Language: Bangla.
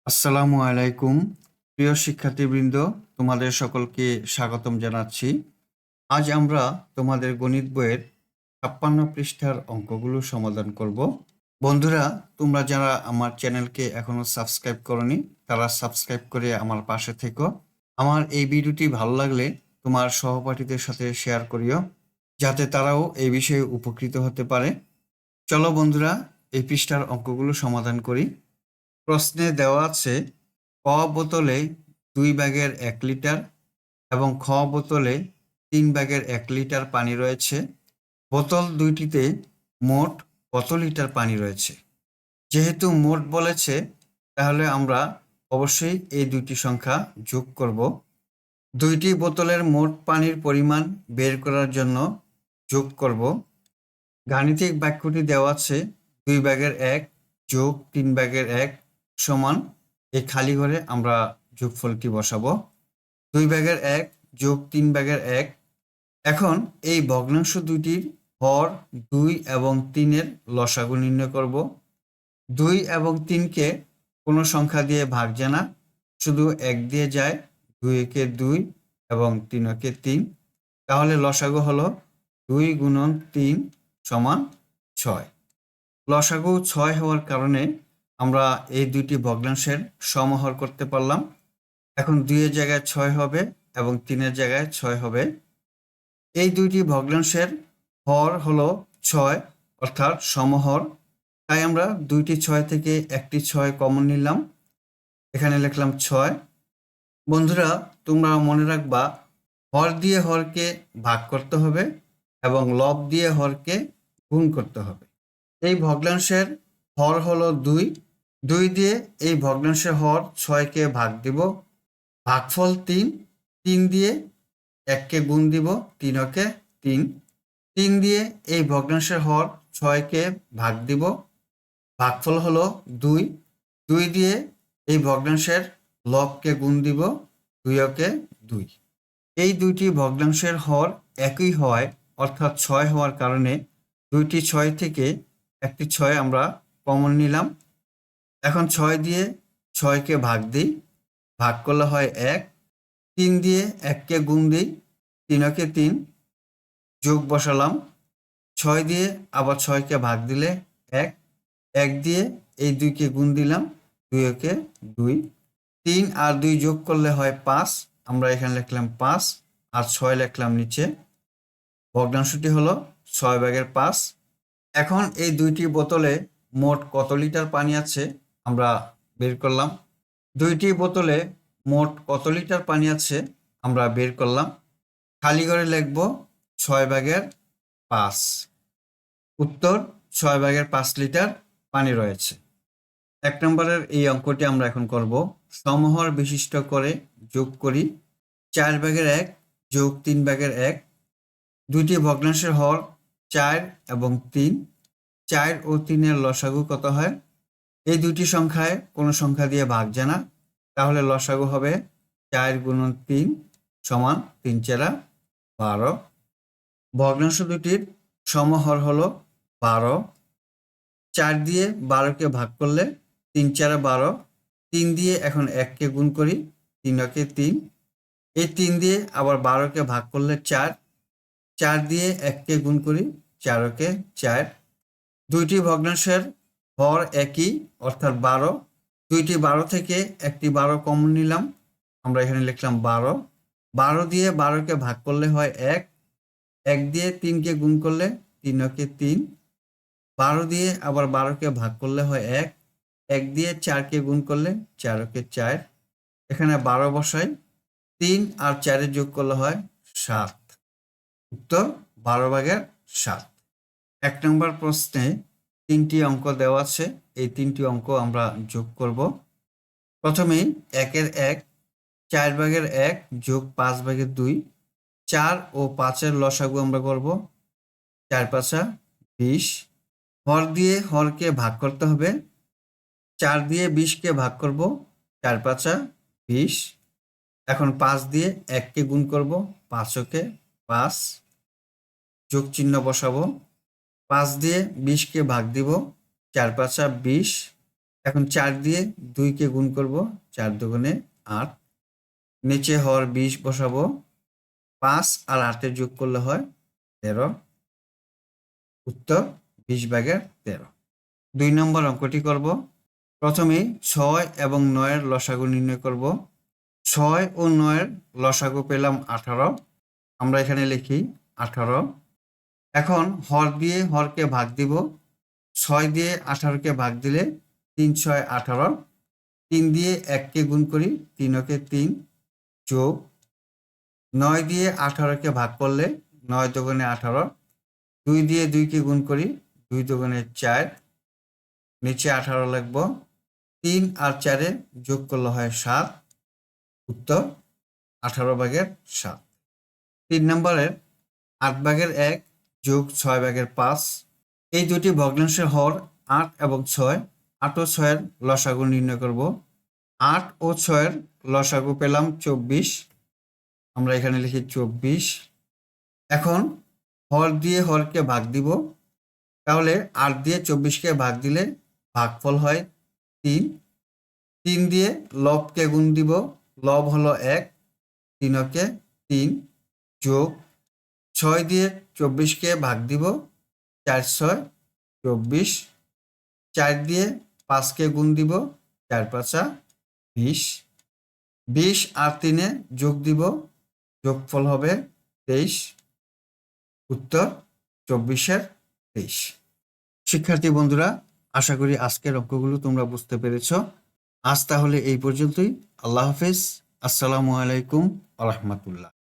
আসসালামু আলাইকুম প্রিয় শিক্ষার্থীবৃন্দ, তোমাদের সকলকে স্বাগতম জানাচ্ছি। আজ আমরা তোমাদের গণিত বইয়ের ৫৬ পৃষ্ঠার অঙ্কগুলো সমাধান করব। বন্ধুরা, তোমরা যারা আমার চ্যানেলকে এখনো সাবস্ক্রাইব করনি তারা সাবস্ক্রাইব করে আমার পাশে থেকো। আমার এই ভিডিওটি ভালো লাগলে তোমার সহপাঠীদের সাথে শেয়ার করিও, যাতে তারাও এই বিষয়ে উপকৃত হতে পারে। চলো বন্ধুরা, এই পৃষ্ঠার অঙ্কগুলো সমাধান করি। প্রশ্নে দেওয়া আছে ক বোতলে 2 ভাগের 1 লিটার এবং খ বোতলে 3 ভাগের 1 লিটার পানি রয়েছে। বোতল দুইটিতে মোট কত লিটার পানি রয়েছে? যেহেতু মোট বলেছে, তাহলে আমরা অবশ্যই এই দুইটি সংখ্যা যোগ করব। দুইটি বোতলের মোট পানির পরিমাণ বের করার জন্য যোগ করব। গাণিতিক বাক্যটি দেওয়া আছে 2 ভাগের 1 যোগ 3 ভাগের 1 সমান, এই খালি ঘরে আমরা যোগফলটি বসাবো। 2 ভাগের 1 যোগ 3 ভাগের 1। এখন এই ভগ্নাংশ দুটির হর 2 এবং 3 এর লসাগু নির্ণয় করব। 2 এবং 3কে কোনো সংখ্যা দিয়ে ভাগ যায় না, শুধু 1 দিয়ে যায়। 2 একে 2 এবং 3 একে 3, তাহলে লসাগু হলো 2 গুণন 3 সমান 6। লসাগু 6 হওয়ার কারণে আমরা এই দুইটি ভগ্নাংশের সমহর করতে পারলাম। এখন 2 এর জায়গায় 6 হবে এবং 3 এর জায়গায় 6 হবে। এই দুইটি ভগ্নাংশের হর হলো 6, অর্থাৎ সমহর। তাই আমরা দুইটি 6 থেকে একটি 6 কমন নিলাম, এখানে লিখলাম 6। বন্ধুরা, তোমরা মনে রাখবা, হর দিয়ে হরকে ভাগ করতে হবে এবং লব দিয়ে হরকে গুণ করতে হবে। এই ভগ্নাংশের হর হলো 2। 2 দিয়ে এই ভগ্নাংশের হর 6কে ভাগ দিব, ভাগফল 3। 3 দিয়ে 1কে গুণ দিব, 3 কে 3। 3 দিয়ে এই ভগ্নাংশের হর 6কে ভাগ দিব, ভাগফল হলো 2। 2 দিয়ে এই ভগ্নাংশের লবকে গুণ দিব, 2 কে 2। এই দুইটি ভগ্নাংশের হর একই হয়, অর্থাৎ 6 হওয়ার কারণে দুইটি 6 থেকে একটি 6 আমরা কমন নিলাম। এখন 6 দিয়ে 6কে ভাগ দিই, ভাগ করলে হয় 1। 3 দিয়ে 1কে গুণ দিই, 3 কে 3, যোগ বসালাম। 6 দিয়ে আবার 6কে ভাগ দিলে 1। 1 দিয়ে এই 2কে গুণ দিলাম, 2 কে 2। 3 আর 2 যোগ করলে হয় 5, আমরা এখানে লিখলাম 5 আর 6 লিখলাম নিচে। ভগ্নাংশটি হলো 6 ভাগের 5। এখন এই দুইটি বোতলে মোট কত লিটার পানি আছে আমরা বের করলাম। দুইটি বোতলে মোট কত লিটার পানি আছে আমরা বের করলাম। খালি ঘরে লিখব 6 ভাগের 5। উত্তর 6 ভাগের 5 লিটার পানি রয়েছে। 1 নম্বরের এই অঙ্কটি আমরা এখন করব। সমহর বিশিষ্ট করে যোগ করি। 4 ভাগের 1 যোগ 3 ভাগের 1। দুইটি ভগ্নাংশের হর 4 এবং 3। 4 ও 3 এর লসাগু কত হয়? এই দুইটি সংখ্যায় কোনো সংখ্যা দিয়ে ভাগ যায় না, তাহলে লসাগু হবে 4 গুণন 3 সমান 3 4 12। ভগ্নাংশ দুটির সমহর হলো 12। 4 দিয়ে 12কে ভাগ করলে 3 4 12। 3 দিয়ে এখন 1কে গুণ করি, 3 কে 3। এই 3 দিয়ে আবার 12কে ভাগ করলে 4। 4 দিয়ে 1কে গুণ করি, 4 কে 4। দুইটি ভগ্নাংশের হর একই, অর্থাৎ 12। দুইটি 12 থেকে একটি 12 কমন নিলাম, আমরা এখানে লিখলাম 12। 12 দিয়ে 12কে ভাগ করলে হয় 1। 1 দিয়ে 3কে গুণ করলে 3 কে 3। 12 দিয়ে আবার 12কে ভাগ করলে হয় 1। 1 দিয়ে 4কে গুণ করলে 4 কে 4। এখানে 12 বসাই, 3 আর 4 যোগ করলে হয় 7। উত্তর 12 ভাগের 7। 1 নম্বর প্রশ্নে 3টি অঙ্ক দেওয়া আছে, এই 3টি অঙ্ক আমরা যোগ করব। প্রথমেই 1 এর 1, 4 ভাগের 1 যোগ 5 ভাগের 2। 4 ও 5 এর লসাগু আমরা করব। 4 5 20। হর দিয়ে হরকে ভাগ করতে হবে। 4 দিয়ে 20কে ভাগ করব, 4 5 20। এখন 5 দিয়ে 1কে গুণ করব, 5 কে 5, যোগ চিহ্ন বসাবো। 5 দিয়ে 20কে ভাগ দিব, 4 5 20। এখন 4 দিয়ে 2কে গুণ করব, 4 দুগুণে 8। নিচে হর 20 বসাবো, 5 আর 8 এর যোগ করলে হয় 13। উত্তর 20/13। 2 নম্বর অঙ্কটি করব। প্রথমে 6 এবং 9 এর লসাগু নির্ণয় করব। 6 ও 9 এর লসাগু পেলাম 18। আমরা এখানে লিখি 18। এখন হর দিয়ে হরকে ভাগ দিব। 6 দিয়ে 18কে ভাগ দিলে 3 6 18। 3 দিয়ে 1কে গুণ করি, 3 কে 3 যোগ 9 দিয়ে 18কে ভাগ করলে 9 দুগুণে 18। 2 দিয়ে 2কে গুণ করি, 2 দুগুণে 4। নিচে 18 লিখব। 3 আর 4 এ যোগ করলে হয় 7। উত্তর 18/7। 3 নম্বরের 8/1 যোগ 6/5। এই দুটি ভগ্নাংশের হর 8 এবং 6। 8 ও 6 এর লসাগু নির্ণয় করব। 8 ও 6 এর লসাগু পেলাম 24। আমরা এখানে লিখি 24। এখন হর দিয়ে হরকে ভাগ দিব। তাহলে 8 দিয়ে 24কে ভাগ দিলে ভাগফল হয় 3। 3 দিয়ে লবকে গুণ দিব। লব হলো 1, 3 কে 3 যোগ 6 দিয়ে 24কে ভাগ দিব। 4 6 24। 4 দিয়ে 5কে গুণ দিব। 4 5 20। 20 আর 3 যোগ দিব, যোগফল হবে 23। উত্তর 24/23। শিক্ষার্থী বন্ধুরা, আশা করি আজকের অঙ্কগুলো তোমরা বুঝতে পেরেছ। আজ তাহলে এই পর্যন্তই। আল্লাহ হাফেজ। আসসালামু আলাইকুম ওয়া রাহমাতুল্লাহ।